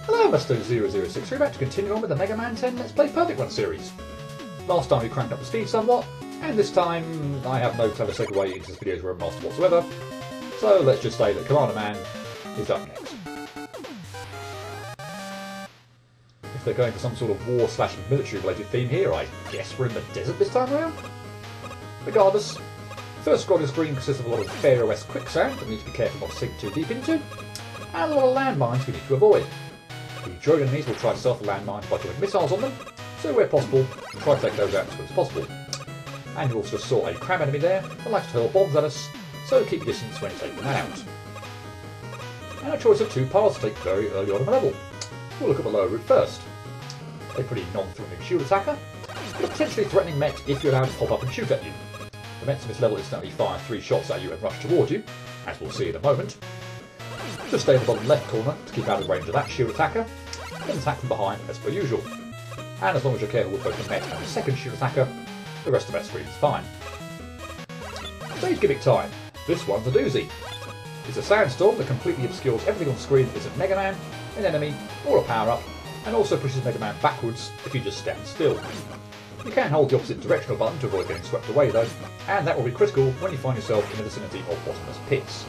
Hello Mr. 006, we're about to continue on with the Mega Man 10 Let's Play Perfect Run series. Last time we cranked up the speed somewhat, and this time I have no clever segue into this video's where I'm master whatsoever, so let's just say that Commando Man is up next. If they're going for some sort of war/military related theme here, I guess we're in the desert this time around? Regardless, first squad of screen consists of a lot of Fair-OS quicksand that we need to be careful not to sink too deep into, and a lot of landmines we need to avoid. The drone enemies will try to stealth the landmines by throwing missiles on them, so where possible, try to take those out as quick as possible. And you also saw a crab enemy there that likes to hurl bombs at us, so keep your distance when you take them out. And a choice of two paths to take very early on in the level. We'll look at the lower route first. A pretty non-threatening shield attacker, but a potentially threatening mech if you're allowed to pop up and shoot at you. The mechs in this level instantly fire 3 shots at you and rush towards you, as we'll see in a moment. Just stay in the bottom left corner to keep out of range of that shield attacker, then attack from behind as per usual. And as long as you're careful with both the mech and the second shield attacker, the rest of that screen is fine. Stage gimmick time. This one's a doozy. It's a sandstorm that completely obscures everything on screen that isn't Mega Man, an enemy, or a power-up, and also pushes Mega Man backwards if you just stand still. You can hold the opposite directional button to avoid getting swept away though, and that will be critical when you find yourself in the vicinity of bottomless pits.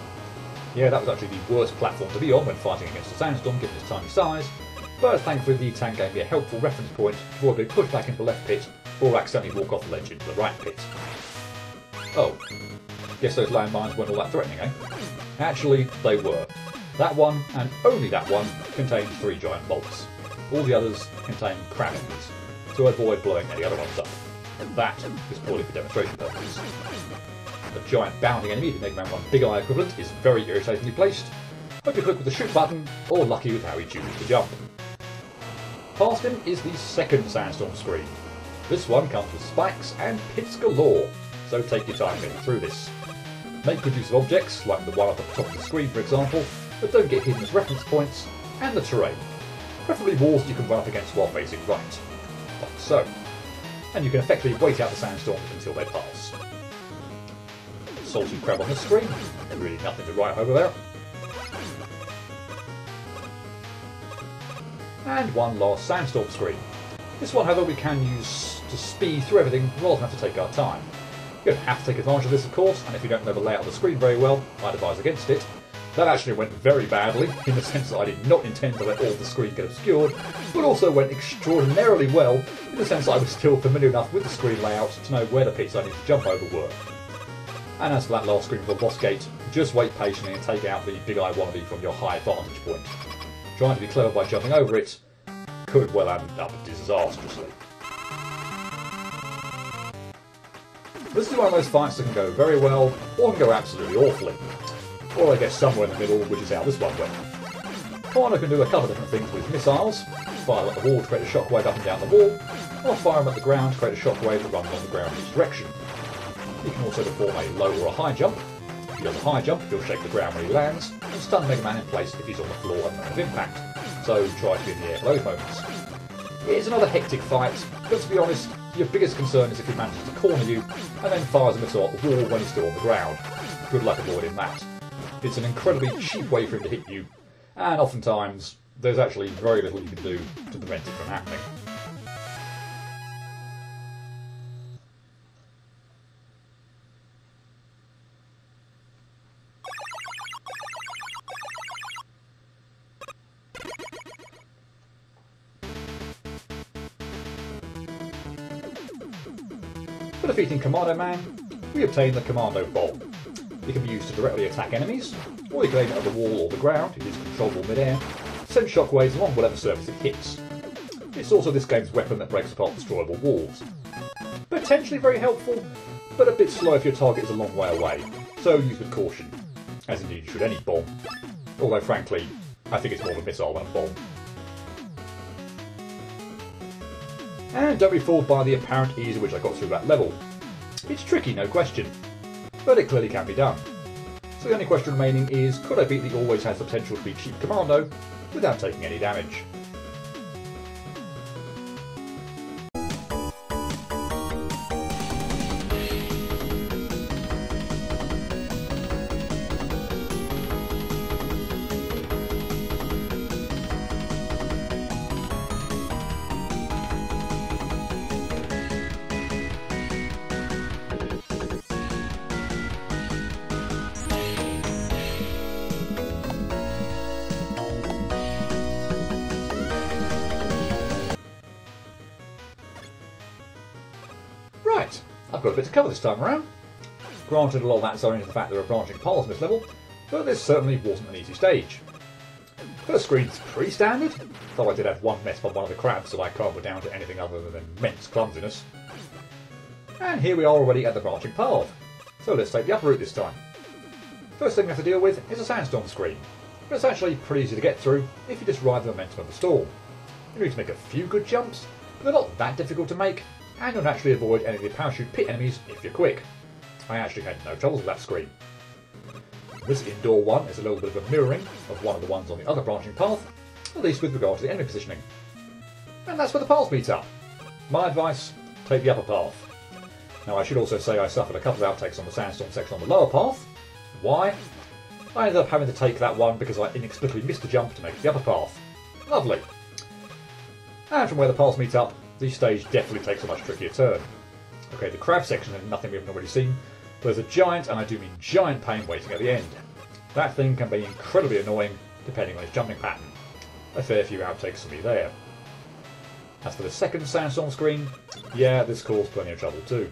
Yeah, that was actually the worst platform to be on when fighting against a sandstorm given its tiny size, but thankfully the tank gave me a helpful reference point to avoid being pushed back into the left pit or accidentally walk off the ledge into the right pit. Oh, guess those landmines weren't all that threatening, eh? Actually, they were. That one, and only that one, contained 3 giant bolts. All the others contain crab enemies, so avoid blowing any other ones up. And that is purely for demonstration purposes. The giant bounding enemy, the Mega Man 1 Big Eye equivalent, is very irritatingly placed. Hope you click with the shoot button, or lucky with how he chooses to jump. Past him is the second sandstorm screen. This one comes with spikes and pits galore, so take your time getting through this. Make good use of objects, like the one at the top of the screen for example, but don't get hidden as reference points, and the terrain. Preferably walls that you can run up against while facing right. Like so. And you can effectively wait out the sandstorms until they pass. Salty crab on the screen, really nothing to write over there. And one last sandstorm screen. This one, however, we can use to speed through everything rather than have to take our time. You don't have to take advantage of this, of course, and if you don't know the layout of the screen very well, I'd advise against it. That actually went very badly, in the sense that I did not intend to let all the screen get obscured, but also went extraordinarily well, in the sense that I was still familiar enough with the screen layout to know where the pits I needed to jump over were. And as for that last screen with the boss gate, just wait patiently and take out the Big Eye wannabe from your high vantage point. Trying to be clever by jumping over it could well end up disastrously. This is one of those fights that can go very well, or can go absolutely awfully. Or I guess somewhere in the middle, which is how this one went. Commando can do a couple of different things with missiles. Fire them at the wall to create a shockwave up and down the wall, or fire them at the ground to create a shockwave that runs on the ground in each direction. He can also perform a low or a high jump. If he does a high jump, he'll shake the ground when he lands, and stun Mega Man in place if he's on the floor at the moment of impact. So try to be in the air for those moments. It's another hectic fight, but to be honest, your biggest concern is if he manages to corner you, and then fires a missile at the wall when he's still on the ground. Good luck avoiding that. It's an incredibly cheap way for him to hit you, and oftentimes there's actually very little you can do to prevent it from happening. For defeating Commando Man, we obtain the Commando Bomb. It can be used to directly attack enemies, or you can aim it at the wall or the ground, it is controllable mid-air, send shockwaves along whatever surface it hits. It's also this game's weapon that breaks apart destroyable walls. Potentially very helpful, but a bit slow if your target is a long way away, so use with caution, as indeed should any bomb, although frankly, I think it's more of a missile than a bomb. And don't be fooled by the apparent ease at which I got through that level. It's tricky, no question, but it clearly can be done. So the only question remaining is, could I beat the always has the potential to be cheap Commando without taking any damage? got a bit to cover this time around. Granted, a lot of that's owing to the fact there are branching paths in this level, but this certainly wasn't an easy stage. First screen's pretty standard, though I did have one mess by one of the crabs, so I can't go down to anything other than immense clumsiness. And here we are already at the branching path, so let's take the upper route this time. First thing we have to deal with is a sandstorm screen, but it's actually pretty easy to get through if you just ride the momentum of the storm. You need to make a few good jumps, but they're not that difficult to make, and you'll naturally avoid any of the parachute pit enemies if you're quick. I actually had no troubles with that screen. This indoor one is a little bit of a mirroring of one of the ones on the other branching path, at least with regard to the enemy positioning. And that's where the paths meet up. My advice, take the upper path. Now I should also say I suffered a couple of outtakes on the sandstorm section on the lower path. Why? I ended up having to take that one because I inexplicably missed a jump to make it the upper path. Lovely. And from where the paths meet up, the stage definitely takes a much trickier turn. Okay, the crab section has nothing we haven't already seen, but there's a giant, and I do mean giant, pain waiting at the end. That thing can be incredibly annoying depending on its jumping pattern. A fair few outtakes for me there. As for the second sandstorm screen, yeah, this caused plenty of trouble too.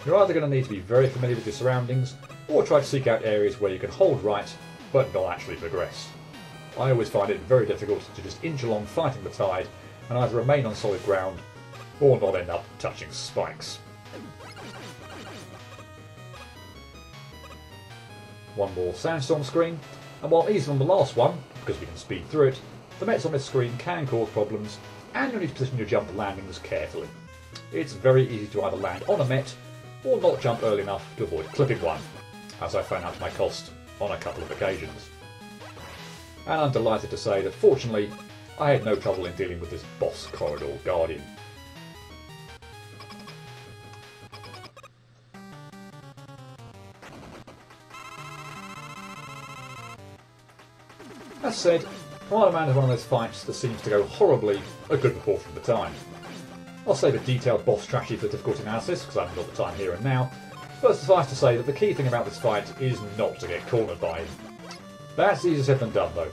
You're either going to need to be very familiar with your surroundings, or try to seek out areas where you can hold right, but not actually progress. I always find it very difficult to just inch along fighting the tide, and either remain on solid ground, or not end up touching spikes. One more sandstorm screen, and while easy on the last one, because we can speed through it, the mets on this screen can cause problems, and you'll need to position your jump landings carefully. It's very easy to either land on a met, or not jump early enough to avoid clipping one, as I found out to my cost on a couple of occasions. And I'm delighted to say that fortunately, I had no trouble in dealing with this boss corridor guardian. As said, Commando Man is one of those fights that seems to go horribly a good proportion of the time. I'll save a detailed boss strategy for difficulty analysis, because I haven't got the time here and now, but suffice to say that the key thing about this fight is not to get cornered by him. That's easier said than done though,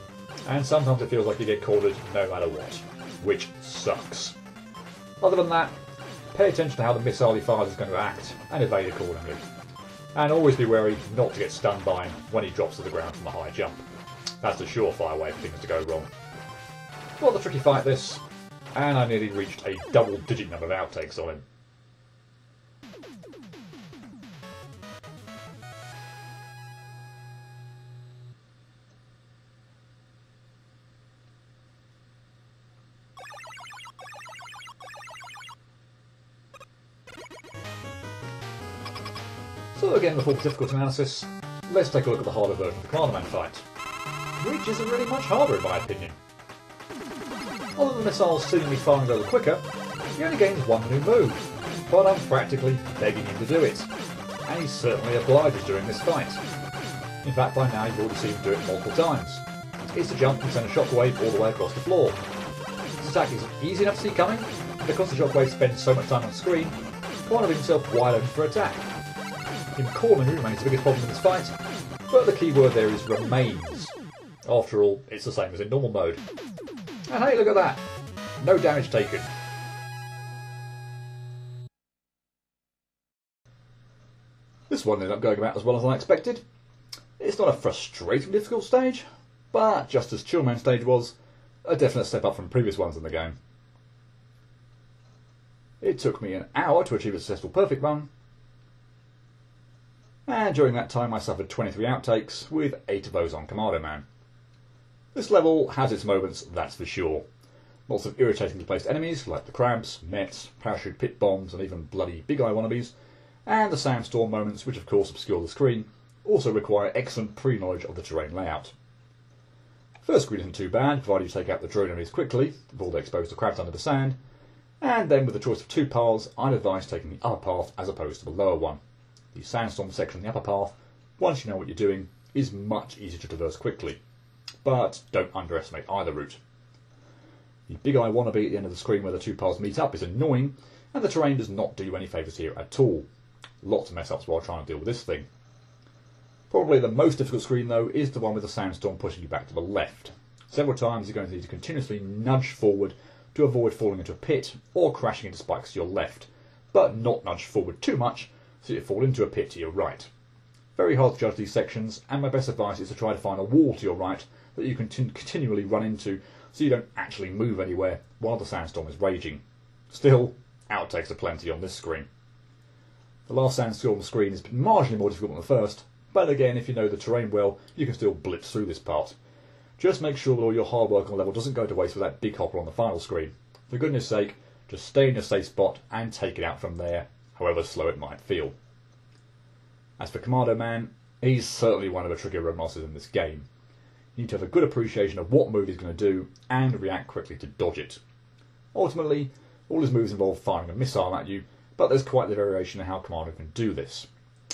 and sometimes it feels like you get cornered no matter what, which sucks. Other than that, pay attention to how the missile he fires is going to act, and evade accordingly. And always be wary not to get stunned by him when he drops to the ground from a high jump. That's a surefire way for things to go wrong. What a tricky fight this, and I nearly reached a double-digit number of outtakes on him. So again, before the difficulty analysis, let's take a look at the harder version of the Commando Man fight, which isn't really much harder in my opinion. Other than the missiles seemingly firing a little quicker, he only gains one new move, but I'm practically begging him to do it, and he certainly obliges during this fight. In fact, by now you've already seen him do it multiple times. It's to jump and send a shockwave all the way across the floor. This attack is easy enough to see coming, and because the shockwave spends so much time on screen, Commando leaves himself wide open for attack. Him cornering remains the biggest problem in this fight, but the key word there is remains. After all, it's the same as in normal mode. And hey, look at that! No damage taken. This one ended up going about as well as I expected. It's not a frustratingly difficult stage, but just as Chillman stage was, a definite step up from previous ones in the game. It took me an hour to achieve a successful perfect run, and during that time I suffered 23 outtakes, with 8 of those on Commando Man. This level has its moments, that's for sure. Lots of irritatingly placed enemies, like the crabs, mets, parachute pit bombs, and even bloody big eye wannabes, and the sandstorm moments, which of course obscure the screen, also require excellent pre-knowledge of the terrain layout. First screen isn't too bad, provided you take out the drone enemies quickly, before they expose the crabs under the sand, and then with the choice of 2 paths, I'd advise taking the upper path as opposed to the lower one. The sandstorm section on the upper path, once you know what you're doing, is much easier to traverse quickly. But don't underestimate either route. The big eye wannabe at the end of the screen where the 2 paths meet up is annoying, and the terrain does not do you any favours here at all. Lots of mess ups while trying to deal with this thing. Probably the most difficult screen though is the one with the sandstorm pushing you back to the left. Several times you're going to need to continuously nudge forward to avoid falling into a pit or crashing into spikes to your left, but not nudge forward too much so you fall into a pit to your right. Very hard to judge these sections, and my best advice is to try to find a wall to your right that you can continually run into so you don't actually move anywhere while the sandstorm is raging. Still, outtakes are plenty on this screen. The last sandstorm screen is marginally more difficult than the first, but again, if you know the terrain well, you can still blitz through this part. Just make sure that all your hard work on the level doesn't go to waste with that big hopper on the final screen. For goodness sake, just stay in your safe spot and take it out from there, however slow it might feel. As for Commando Man, he's certainly one of the trickier roadmasters in this game. You need to have a good appreciation of what move he's going to do and react quickly to dodge it. Ultimately, all his moves involve firing a missile at you, but there's quite the variation in how Commando can do this.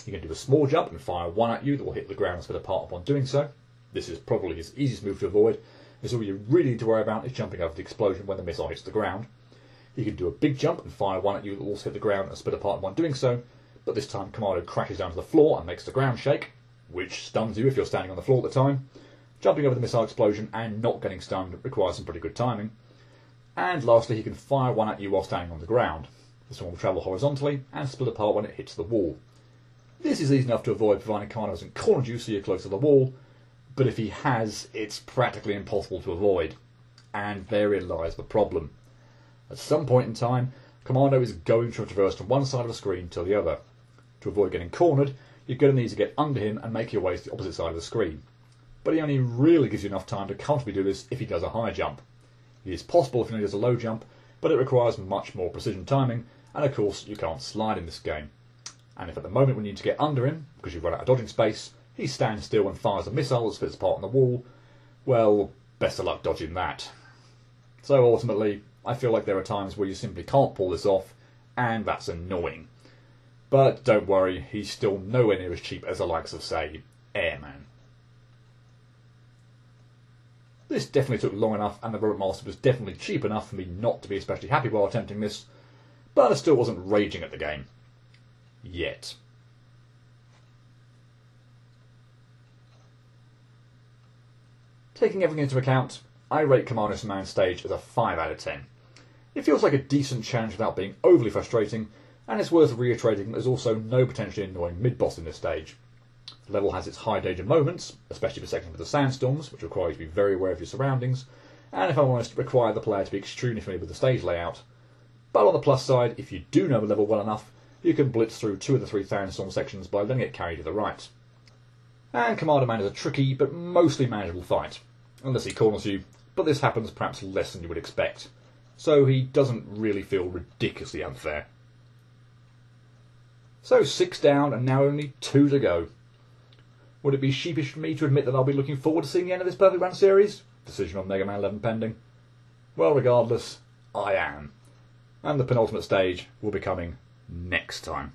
He can do a small jump and fire one at you that will hit the ground and split apart upon doing so. This is probably his easiest move to avoid, as all you really need to worry about is jumping over the explosion when the missile hits the ground. He can do a big jump and fire one at you that will also hit the ground and split apart upon doing so, but this time Commando crashes down to the floor and makes the ground shake, which stuns you if you're standing on the floor at the time. Jumping over the missile explosion and not getting stunned requires some pretty good timing. And lastly, he can fire one at you while standing on the ground. This one will travel horizontally and split apart when it hits the wall. This is easy enough to avoid providing Commando hasn't cornered you so you're close to the wall, but if he has, it's practically impossible to avoid. And therein lies the problem. At some point in time, Commando is going to traverse from one side of the screen to the other. To avoid getting cornered, you're going to need to get under him and make your way to the opposite side of the screen. But he only really gives you enough time to comfortably do this if he does a high jump. It is possible if he does a low jump, but it requires much more precision timing, and of course you can't slide in this game. And if at the moment we need to get under him, because you've run out of dodging space, he stands still and fires a missile that splits apart on the wall, well, best of luck dodging that. So ultimately, I feel like there are times where you simply can't pull this off, and that's annoying. But don't worry, he's still nowhere near as cheap as the likes of, say, Airman. This definitely took long enough, and the Robomaster was definitely cheap enough for me not to be especially happy while attempting this, but I still wasn't raging at the game. Yet. Taking everything into account, I rate Commando Man stage as a 5 out of 10. It feels like a decent challenge without being overly frustrating, and it's worth reiterating that there's also no potentially annoying mid-boss in this stage. The level has its high danger moments, especially the section with the sandstorms, which require you to be very aware of your surroundings, and if I'm honest, require the player to be extremely familiar with the stage layout. But on the plus side, if you do know the level well enough, you can blitz through 2 of the 3 sandstorm sections by letting it carry to the right. And Commando Man is a tricky but mostly manageable fight, unless he corners you, but this happens perhaps less than you would expect, so he doesn't really feel ridiculously unfair. So 6 down and now only 2 to go. Would it be sheepish for me to admit that I'll be looking forward to seeing the end of this Perfect Run series? Decision on Mega Man 11 pending. Well, regardless, I am. And the penultimate stage will be coming next time.